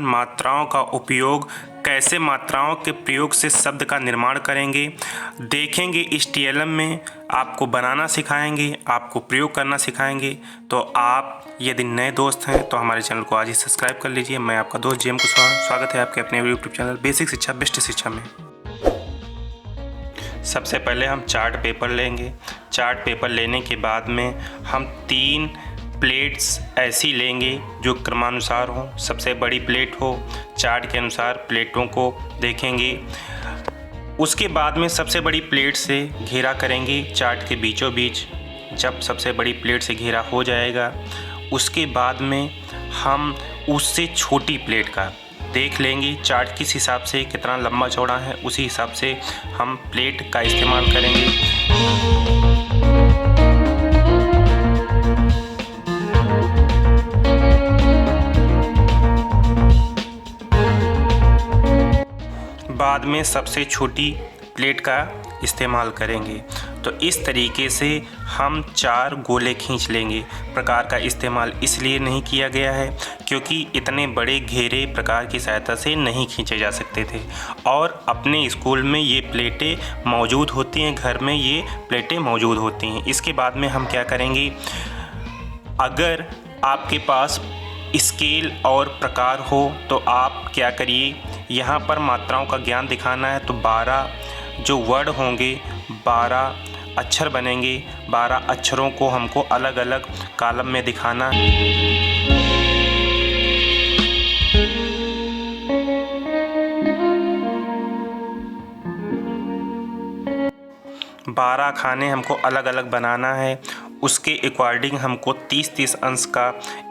मात्राओं का उपयोग, कैसे मात्राओं के प्रयोग से शब्द का निर्माण करेंगे, देखेंगे। इस टीएलएम में आपको बनाना सिखाएंगे, आपको प्रयोग करना सिखाएंगे। तो आप यदि नए दोस्त हैं तो हमारे चैनल को आज ही सब्सक्राइब कर लीजिए। मैं आपका दोस्त जेम कुशवाहा, स्वागत है आपके अपने यूट्यूब चैनल बेसिक शिक्षा बेस्ट शिक्षा में। सबसे पहले हम चार्ट पेपर लेंगे। चार्ट पेपर लेने के बाद में हम 3 प्लेट्स ऐसी लेंगे जो क्रमानुसार हो, सबसे बड़ी प्लेट हो। चार्ट के अनुसार प्लेटों को देखेंगे। उसके बाद में सबसे बड़ी प्लेट से घेरा करेंगे चार्ट के बीचों बीच। जब सबसे बड़ी प्लेट से घेरा हो जाएगा, उसके बाद में हम उससे छोटी प्लेट का देख लेंगे चार्ट किस हिसाब से कितना लंबा चौड़ा है, उसी हिसाब से हम प्लेट का इस्तेमाल करेंगे। बाद में सबसे छोटी प्लेट का इस्तेमाल करेंगे। तो इस तरीके से हम 4 गोले खींच लेंगे। प्रकार का इस्तेमाल इसलिए नहीं किया गया है क्योंकि इतने बड़े घेरे प्रकार की सहायता से नहीं खींचे जा सकते थे, और अपने स्कूल में ये प्लेटें मौजूद होती हैं, घर में ये प्लेटें मौजूद होती हैं। इसके बाद में हम क्या करेंगे, अगर आपके पास स्केल और प्रकार हो तो आप क्या करिए, यहाँ पर मात्राओं का ज्ञान दिखाना है तो 12 जो वर्ड होंगे, 12 अक्षर बनेंगे। 12 अक्षरों को हमको अलग अलग कॉलम में दिखाना है। 12 खाने हमको अलग अलग बनाना है। उसके अकॉर्डिंग हमको 30-30 अंश का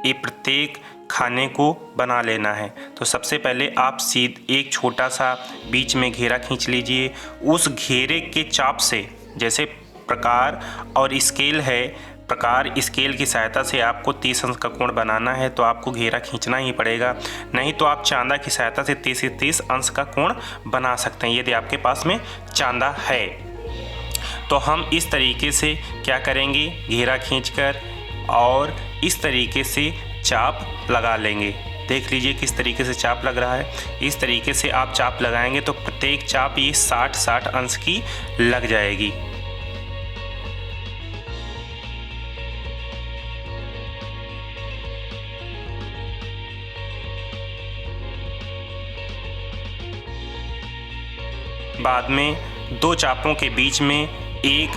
ये प्रत्येक खाने को बना लेना है। तो सबसे पहले आप एक छोटा सा बीच में घेरा खींच लीजिए। उस घेरे के चाप से, जैसे प्रकार और स्केल है, प्रकार स्केल की सहायता से आपको 30 अंश का कोण बनाना है तो आपको घेरा खींचना ही पड़ेगा। नहीं तो आप चांदा की सहायता से 30 अंश का कोण बना सकते हैं यदि आपके पास में चांदा है। तो हम इस तरीके से क्या करेंगे, घेरा खींचकर और इस तरीके से चाप लगा लेंगे। देख लीजिए किस तरीके से चाप लग रहा है। इस तरीके से आप चाप लगाएंगे तो प्रत्येक चाप ये 60-60 अंश की लग जाएगी। बाद में 2 चापों के बीच में एक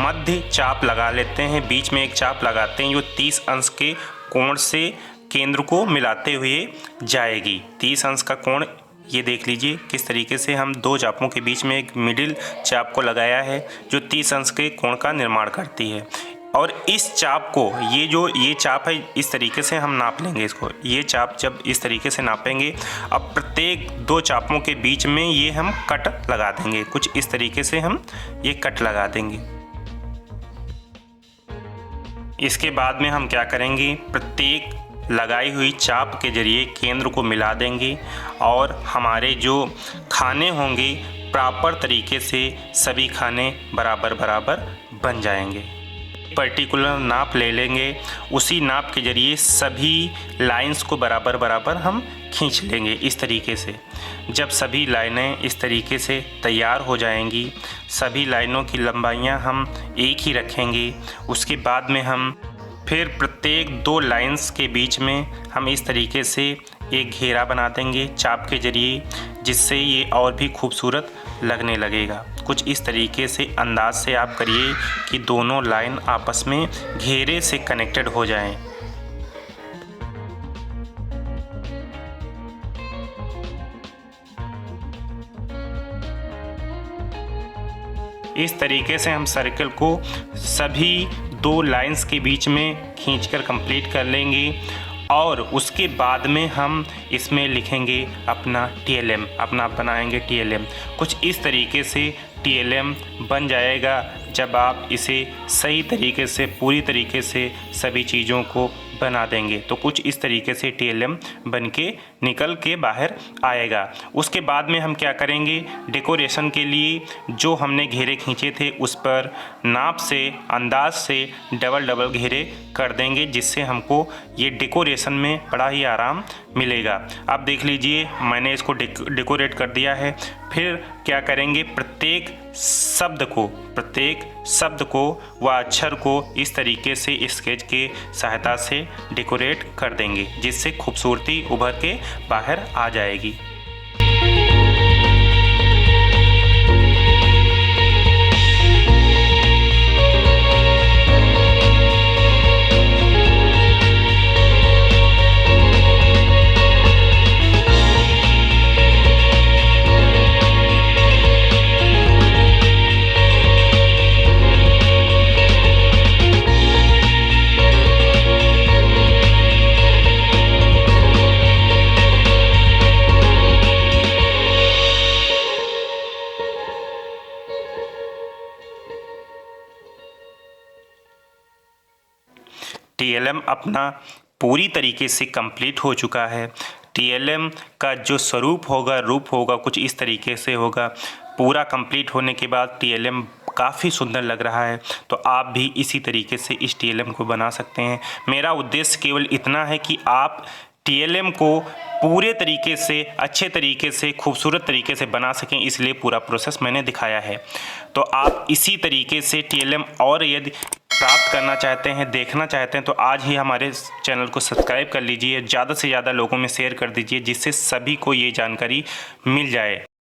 मध्य चाप लगा लेते हैं। बीच में एक चाप लगाते हैं जो 30 अंश के कोण से केंद्र को मिलाते हुए जाएगी। 30 अंश का कोण ये देख लीजिए किस तरीके से हम 2 चापों के बीच में एक मिडिल चाप को लगाया है जो 30 अंश के कोण का निर्माण करती है। और इस चाप को, ये चाप है, इस तरीके से हम नाप लेंगे इसको। ये चाप जब इस तरीके से नापेंगे, अब प्रत्येक 2 चापों के बीच में ये हम कट लगा देंगे। कुछ इस तरीके से हम ये कट लगा देंगे। इसके बाद में हम क्या करेंगे, प्रत्येक लगाई हुई चाप के जरिए केंद्र को मिला देंगे और हमारे जो खाने होंगे प्रॉपर तरीके से सभी खाने बराबर बराबर बन जाएंगे। पर्टिकुलर नाप ले लेंगे, उसी नाप के जरिए सभी लाइंस को बराबर बराबर हम खींच लेंगे इस तरीके से। जब सभी लाइनें इस तरीके से तैयार हो जाएंगी, सभी लाइनों की लंबाइयां हम एक ही रखेंगे। उसके बाद में हम फिर प्रत्येक 2 लाइंस के बीच में हम इस तरीके से एक घेरा बना देंगे चाप के जरिए, जिससे ये और भी खूबसूरत लगने लगेगा। कुछ इस तरीके से अंदाज से आप करिए कि दोनों लाइन आपस में घेरे से कनेक्टेड हो जाएं। इस तरीके से हम सर्कल को सभी 2 लाइंस के बीच में खींचकर कंप्लीट कर लेंगे। और उसके बाद में हम इसमें लिखेंगे अपना टीएलएम, अपना बनाएंगे टीएलएम। कुछ इस तरीके से टीएलएम बन जाएगा जब आप इसे सही तरीके से, पूरी तरीके से सभी चीज़ों को बना देंगे। तो कुछ इस तरीके से TLM बन के निकल के बाहर आएगा। उसके बाद में हम क्या करेंगे, डेकोरेशन के लिए जो हमने घेरे खींचे थे उस पर नाप से अंदाज से डबल घेरे कर देंगे, जिससे हमको ये डेकोरेशन में बड़ा ही आराम मिलेगा। आप देख लीजिए मैंने इसको डेकोरेट कर दिया है। फिर क्या करेंगे, प्रत्येक शब्द को व अक्षर को इस तरीके से स्केच के सहायता से डेकोरेट कर देंगे, जिससे खूबसूरती उभर के बाहर आ जाएगी। TLM अपना पूरी तरीके से कंप्लीट हो चुका है। TLM का जो स्वरूप होगा, रूप होगा, कुछ इस तरीके से होगा। पूरा कंप्लीट होने के बाद TLM काफ़ी सुंदर लग रहा है। तो आप भी इसी तरीके से इस TLM को बना सकते हैं। मेरा उद्देश्य केवल इतना है कि आप TLM को पूरे तरीके से, अच्छे तरीके से, खूबसूरत तरीके से बना सकें, इसलिए पूरा प्रोसेस मैंने दिखाया है। तो आप इसी तरीके से TLM और यदि प्राप्त करना चाहते हैं, देखना चाहते हैं, तो आज ही हमारे चैनल को सब्सक्राइब कर लीजिए। ज़्यादा से ज़्यादा लोगों में शेयर कर दीजिए, जिससे सभी को ये जानकारी मिल जाए।